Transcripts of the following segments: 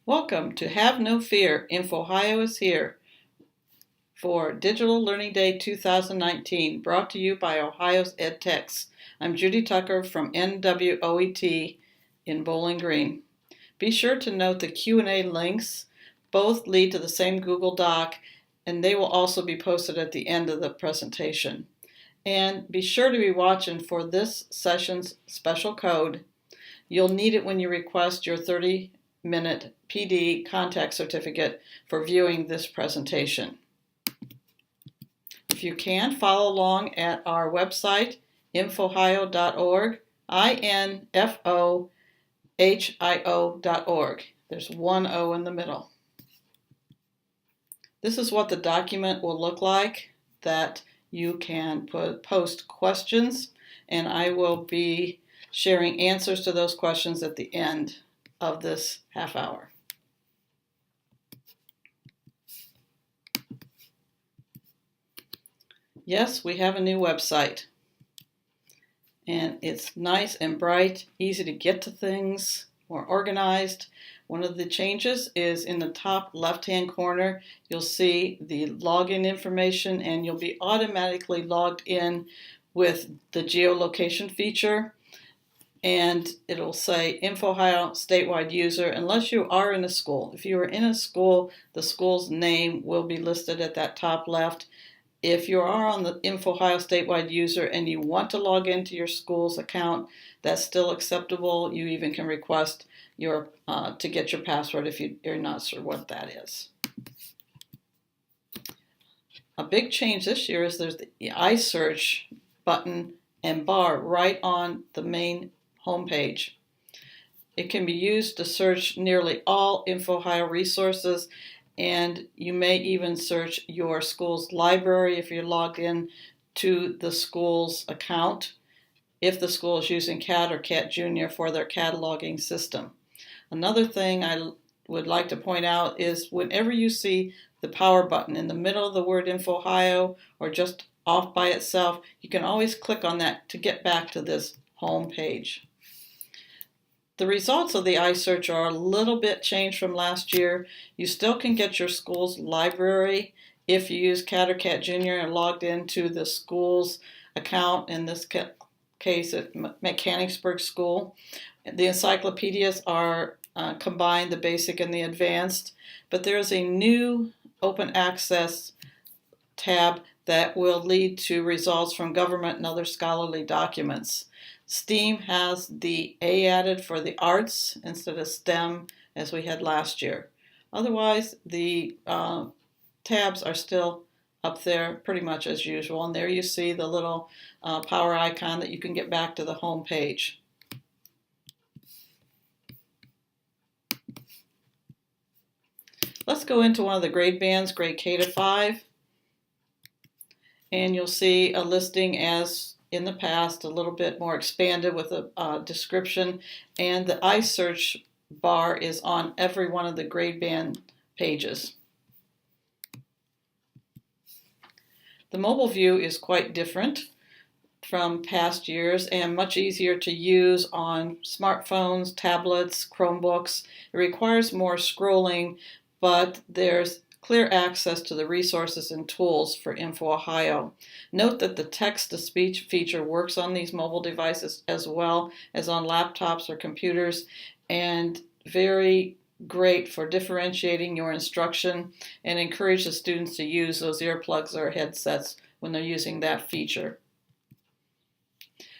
Welcome to Have No Fear, INFOhio is here for Digital Learning Day 2019, brought to you by Ohio's EdTechs. I'm Judy Tucker from NWOET in Bowling Green. Be sure to note the Q&A links. Both lead to the same Google Doc, and they will also be posted at the end of the presentation. And be sure to be watching for this session's special code. You'll need it when you request your 30-minute PD contact certificate for viewing this presentation. If you can, follow along at our website, infohio.org, INFOhio.org. There's one O in the middle. This is what the document will look like that you can post questions, and I will be sharing answers to those questions at the end of this half hour. Yes, we have a new website, and it's nice and bright, easy to get to things, more organized. One of the changes is in the top left-hand corner, you'll see the login information, and you'll be automatically logged in with the geolocation feature. And it'll say INFOhio statewide user unless you are in a school. If you are in a school, the school's name will be listed at that top left. If you are on the INFOhio statewide user and you want to log into your school's account, that's still acceptable. You even can request your to get your password if you're not sure what that is. A big change this year is there's the ISearch button and bar right on the main homepage. It can be used to search nearly all INFOhio resources, and you may even search your school's library if you're logged in to the school's account, if the school is using CAT or CAT Junior for their cataloging system. Another thing I would like to point out is whenever you see the power button in the middle of the word INFOhio or just off by itself, you can always click on that to get back to this home page. The results of the iSearch are a little bit changed from last year. You still can get your school's library if you use CAT or CAT Junior and logged into the school's account, in this case at Mechanicsburg School. The encyclopedias are combined, the basic and the advanced, but there's a new open access tab that will lead to results from government and other scholarly documents. STEAM has the A added for the arts instead of STEM as we had last year. Otherwise, the tabs are still up there pretty much as usual. And there you see the little power icon that you can get back to the home page. Let's go into one of the grade bands, grade K to 5. And you'll see a listing as in the past, a little bit more expanded with a description, and the iSearch bar is on every one of the grade band pages. The mobile view is quite different from past years and much easier to use on smartphones, tablets, Chromebooks. It requires more scrolling, but there's clear access to the resources and tools for INFOhio. Note that the text-to-speech feature works on these mobile devices as well as on laptops or computers, and very great for differentiating your instruction, and encourage the students to use those earplugs or headsets when they're using that feature.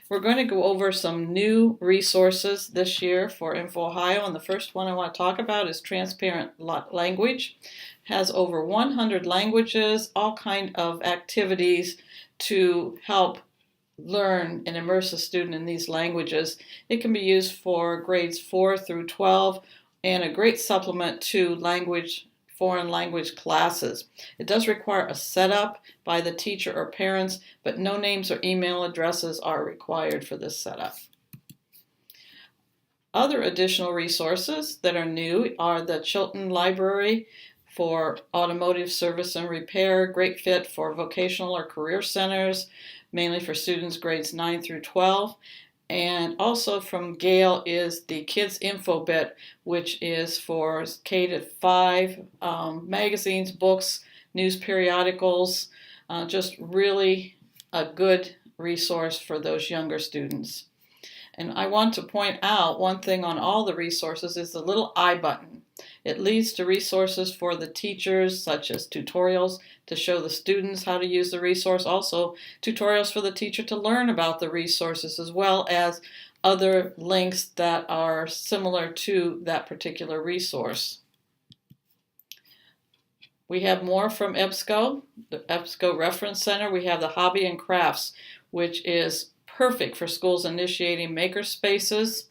We're going to go over some new resources this year for INFOhio, and the first one I want to talk about is Transparent Language. It has over 100 languages, all kind of activities to help learn and immerse a student in these languages. It can be used for grades 4 through 12 and a great supplement to foreign language classes. It does require a setup by the teacher or parents, but no names or email addresses are required for this setup. Other additional resources that are new are the Chilton Library for automotive service and repair, great fit for vocational or career centers, mainly for students grades 9 through 12. And also from Gail is the Kids Info Bit, which is for K-5 magazines, books, news periodicals, just really a good resource for those younger students. And I want to point out one thing on all the resources is the little I button. It leads to resources for the teachers, such as tutorials to show the students how to use the resource, also tutorials for the teacher to learn about the resources, as well as other links that are similar to that particular resource. We have more from EBSCO, the EBSCO Reference Center. We have the Hobby and Crafts, which is perfect for schools initiating maker spaces.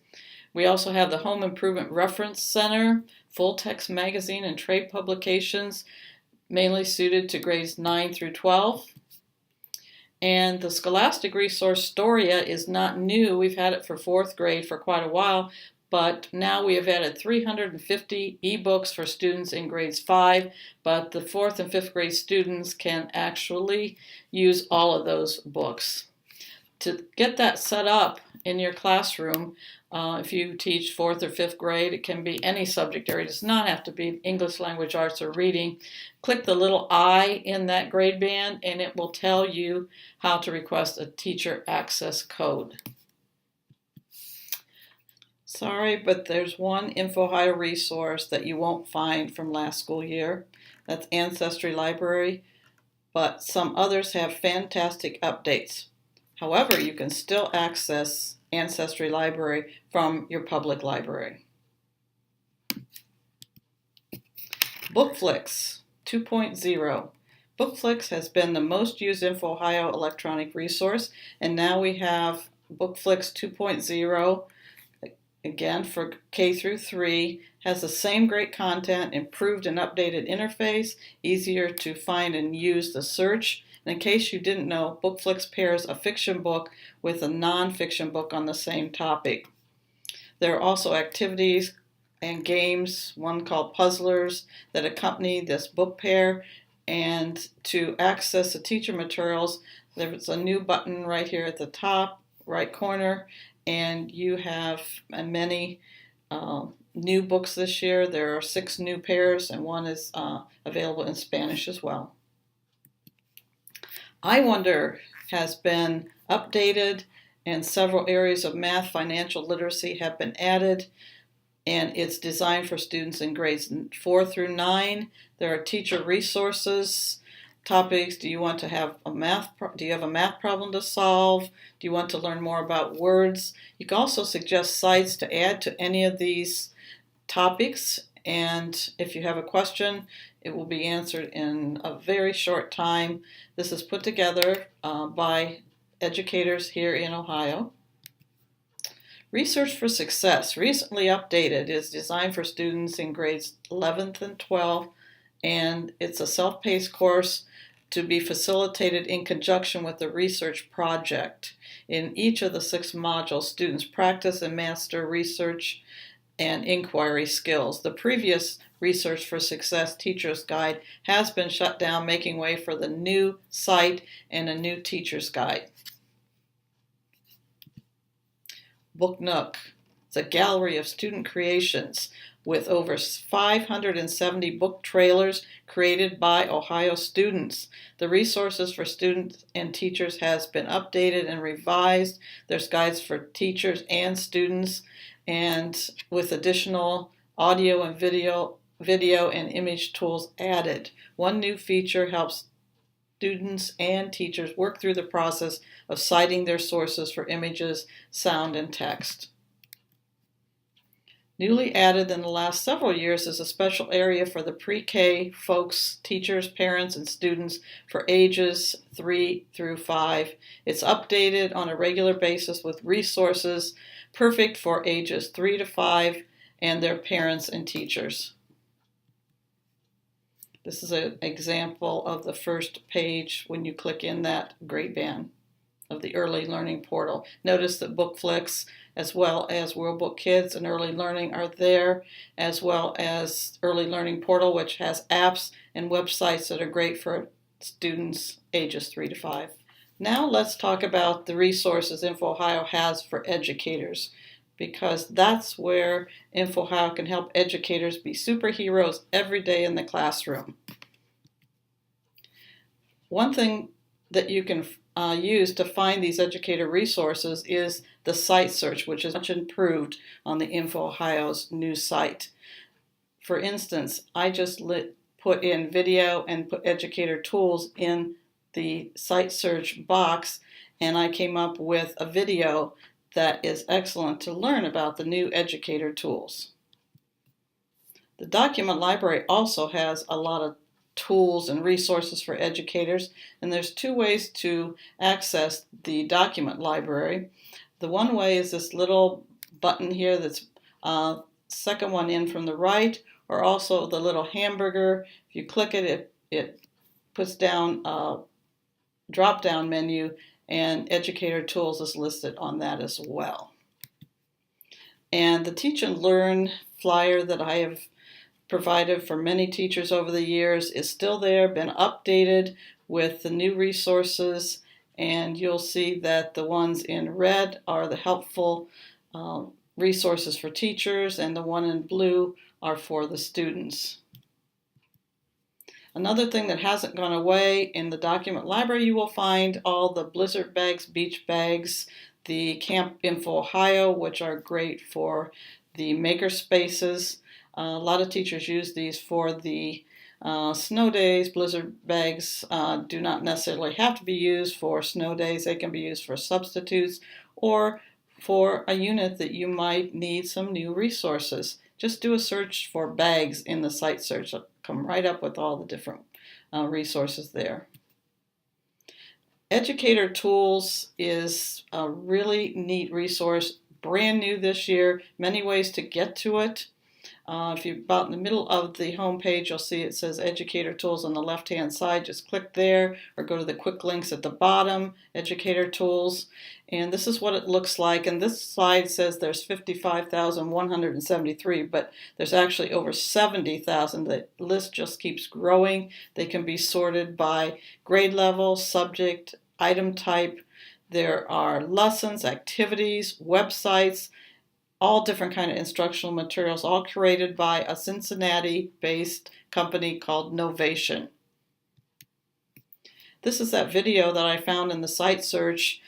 We also have the Home Improvement Reference Center, full text magazine and trade publications, mainly suited to grades 9 through 12. And the Scholastic resource Storia is not new. We've had it for 4th grade for quite a while, but now we have added 350 ebooks for students in grades 5, but the 4th and 5th grade students can actually use all of those books. To get that set up in your classroom, if you teach 4th or 5th grade, it can be any subject area. It does not have to be English language arts or reading. Click the little I in that grade band and it will tell you how to request a teacher access code. Sorry, but there's one INFOhio resource that you won't find from last school year. That's Ancestry Library, but some others have fantastic updates. However, you can still access Ancestry Library from your public library. BookFlix 2.0. BookFlix has been the most used INFOhio electronic resource, and now we have BookFlix 2.0, again for K through 3, has the same great content, improved and updated interface, easier to find and use the search. And in case you didn't know, BookFlix pairs a fiction book with a non-fiction book on the same topic. There are also activities and games, one called Puzzlers, that accompany this book pair. And to access the teacher materials, there's a new button right here at the top right corner, and you have many new books this year. There are 6 new pairs, and one is available in Spanish as well. I Wonder has been updated, and several areas of math, financial literacy have been added, and it's designed for students in grades 4 through 9. There are teacher resources, topics. Do you want to have a do you have a math problem to solve? Do you want to learn more about words? You can also suggest sites to add to any of these topics, and if you have a question, it will be answered in a very short time. This is put together by educators here in Ohio. Research for Success, recently updated, is designed for students in grades 11th and 12th, and it's a self-paced course to be facilitated in conjunction with the research project. In each of the 6 modules, students practice and master research and inquiry skills. The previous Research for Success Teacher's Guide has been shut down, making way for the new site and a new teacher's guide. Book Nook. It's a gallery of student creations with over 570 book trailers created by Ohio students. The resources for students and teachers has been updated and revised. There's guides for teachers and students, and with additional audio and video and image tools added. One new feature helps students and teachers work through the process of citing their sources for images, sound, and text. Newly added in the last several years is a special area for the pre-K folks, teachers, parents, and students for ages 3 through 5. It's updated on a regular basis with resources perfect for ages 3 to 5 and their parents and teachers. This is an example of the first page when you click in that grade band of the Early Learning Portal. Notice that BookFlix, as well as Worldbook Kids and Early Learning are there, as well as Early Learning Portal, which has apps and websites that are great for students ages 3 to 5. Now let's talk about the resources INFOhio has for educators, because that's where INFOhio can help educators be superheroes every day in the classroom. One thing that you can use to find these educator resources is the site search, which is much improved on the INFOhio's new site. For instance, I just put in video and put Educator Tools in the site search box, and I came up with a video that is excellent to learn about the new Educator Tools. The document library also has a lot of tools and resources for educators, and there's two ways to access the document library. The one way is this little button here that's second one in from the right, or also the little hamburger. If you click it, it puts down a drop-down menu, and Educator Tools is listed on that as well. And the Teach and Learn flyer that I have provided for many teachers over the years is still there, been updated with the new resources, and you'll see that the ones in red are the helpful resources for teachers, and the one in blue are for the students. Another thing that hasn't gone away, in the document library you will find all the blizzard bags, beach bags, the Camp INFOhio, which are great for the maker spaces. A lot of teachers use these for the snow days. Blizzard bags do not necessarily have to be used for snow days. They can be used for substitutes or for a unit that you might need some new resources. Just do a search for bags in the site search. It'll come right up with all the different resources there. Educator Tools is a really neat resource, brand new this year, many ways to get to it. If you're about in the middle of the home page, you'll see it says Educator Tools on the left-hand side. Just click there or go to the quick links at the bottom, Educator Tools. And this is what it looks like. And this slide says there's 55,173, but there's actually over 70,000. The list just keeps growing. They can be sorted by grade level, subject, item type. There are lessons, activities, websites, all different kind of instructional materials, all curated by a Cincinnati-based company called Novation. This is that video that I found in the site search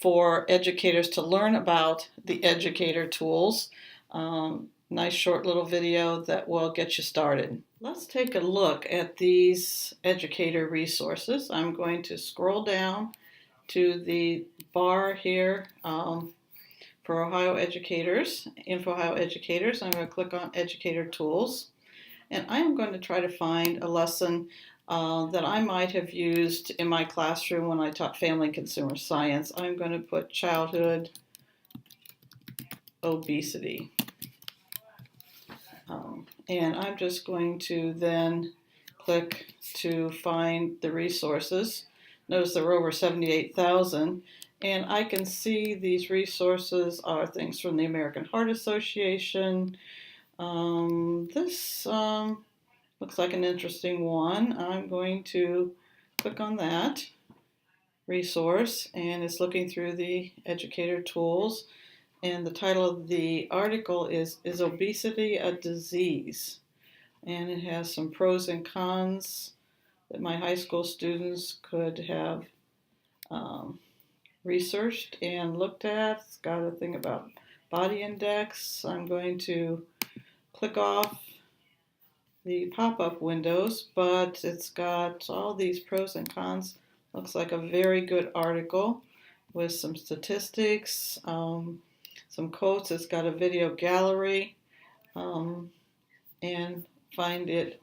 for educators to learn about the Educator Tools. Nice short little video that will get you started. Let's take a look at these educator resources. I'm going to scroll down to the bar here for Ohio educators, INFOhio educators. I'm going to click on Educator Tools, and I am going to try to find a lesson that I might have used in my classroom when I taught family and consumer science. I'm going to put childhood obesity. And I'm just going to then click to find the resources. Notice there were over 78,000. And I can see these resources are things from the American Heart Association. This looks like an interesting one. I'm going to click on that resource, and it's looking through the Educator Tools. And the title of the article is Obesity a Disease? And it has some pros and cons that my high school students could have researched and looked at. It's got a thing about body index. I'm going to click off the pop-up windows, but it's got all these pros and cons. Looks like a very good article with some statistics, some quotes. It's got a video gallery, and find it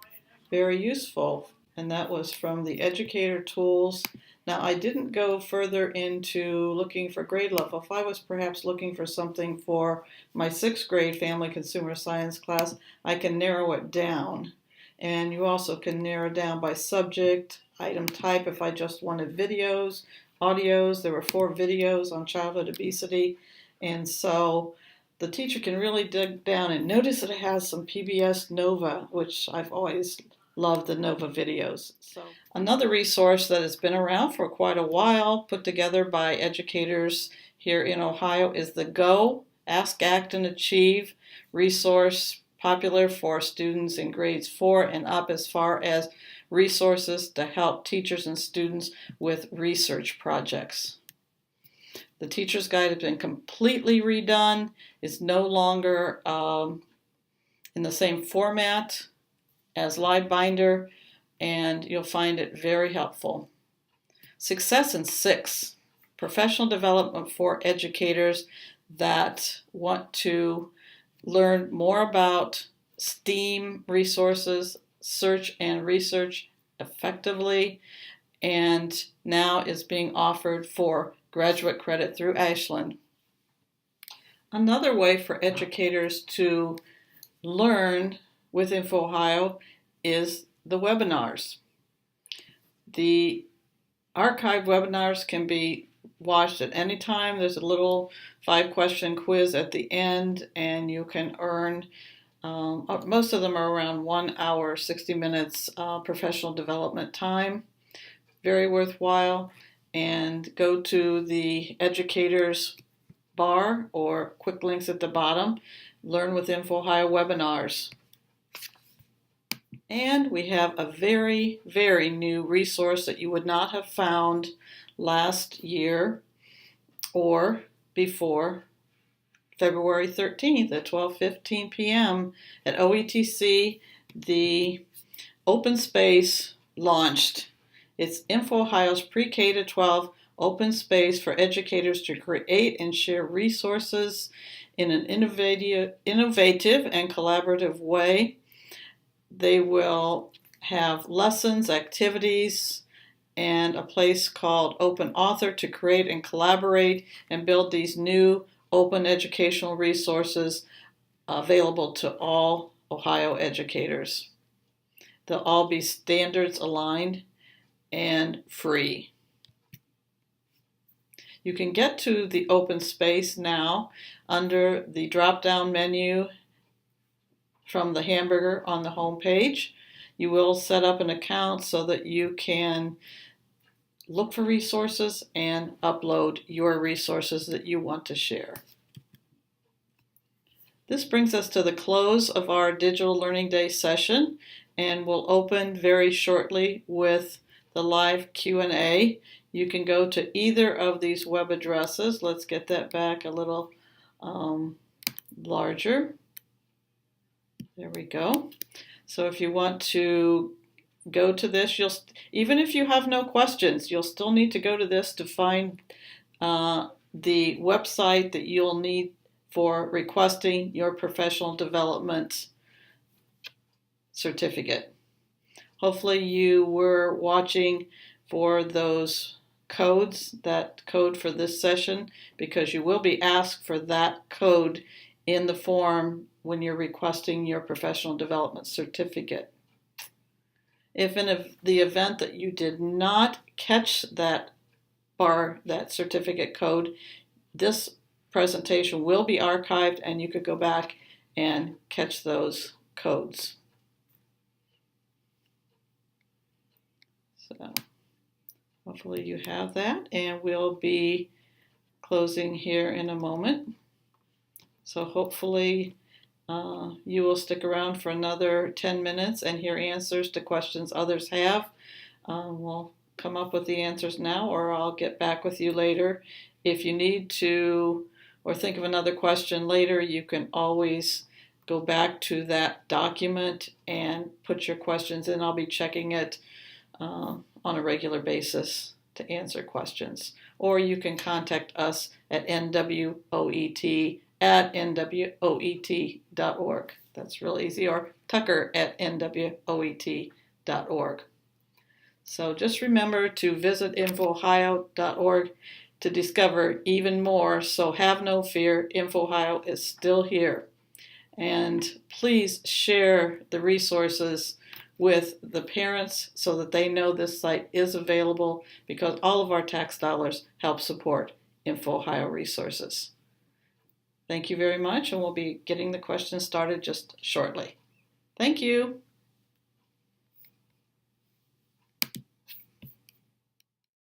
very useful. And that was from the Educator Tools. Now, I didn't go further into looking for grade level. If I was perhaps looking for something for my 6th grade family consumer science class, I can narrow it down. And you also can narrow down by subject, item type. If I just wanted videos, audios, there were 4 videos on childhood obesity. And so the teacher can really dig down, and notice that it has some PBS Nova, which I've always love the Nova videos. Another resource that has been around for quite a while, put together by educators here in Ohio, is the GO, Ask, Act, and Achieve resource, popular for students in grades 4 and up as far as resources to help teachers and students with research projects. The teacher's guide has been completely redone. It's no longer in the same format as LiveBinder, and you'll find it very helpful. Success in 6, professional development for educators that want to learn more about STEAM resources, search and research effectively, and now is being offered for graduate credit through Ashland. Another way for educators to learn with INFOhio is the webinars. The archived webinars can be watched at any time. There's a little 5-question quiz at the end, and you can earn, most of them are around 1 hour, 60 minutes professional development time. Very worthwhile. And go to the educators bar or quick links at the bottom. Learn with INFOhio webinars. And we have a very, very new resource that you would not have found last year or before February 13th at 12:15 p.m. at OETC. The Open Space launched. It's INFOhio's PreK-12 open space for educators to create and share resources in an innovative and collaborative way. They will have lessons, activities, and a place called Open Author to create and collaborate and build these new open educational resources available to all Ohio educators. They'll all be standards aligned and free. You can get to the open space now under the drop-down menu from the hamburger on the home page. You will set up an account so that you can look for resources and upload your resources that you want to share. This brings us to the close of our Digital Learning Day session, and we'll open very shortly with the live Q&A. You can go to either of these web addresses. Let's get that back a little larger. There we go. So if you want to go to this, even if you have no questions, you'll still need to go to this to find the website that you'll need for requesting your professional development certificate. Hopefully you were watching for those codes, that code for this session, because you will be asked for that code in the form when you're requesting your professional development certificate. If in the event that you did not catch that certificate code, this presentation will be archived and you could go back and catch those codes. So hopefully you have that, and we'll be closing here in a moment. So hopefully you will stick around for another 10 minutes and hear answers to questions others have. We'll come up with the answers now, or I'll get back with you later. If you need to or think of another question later, you can always go back to that document and put your questions in. I'll be checking it on a regular basis to answer questions. Or you can contact us at nwoet@nwoet.org. That's real easy. Or tucker@nwoet.org. So just remember to visit INFOhio.org to discover even more. So have no fear, INFOhio is still here. And please share the resources with the parents so that they know this site is available, because all of our tax dollars help support INFOhio resources. Thank you very much, and we'll be getting the questions started just shortly. Thank you.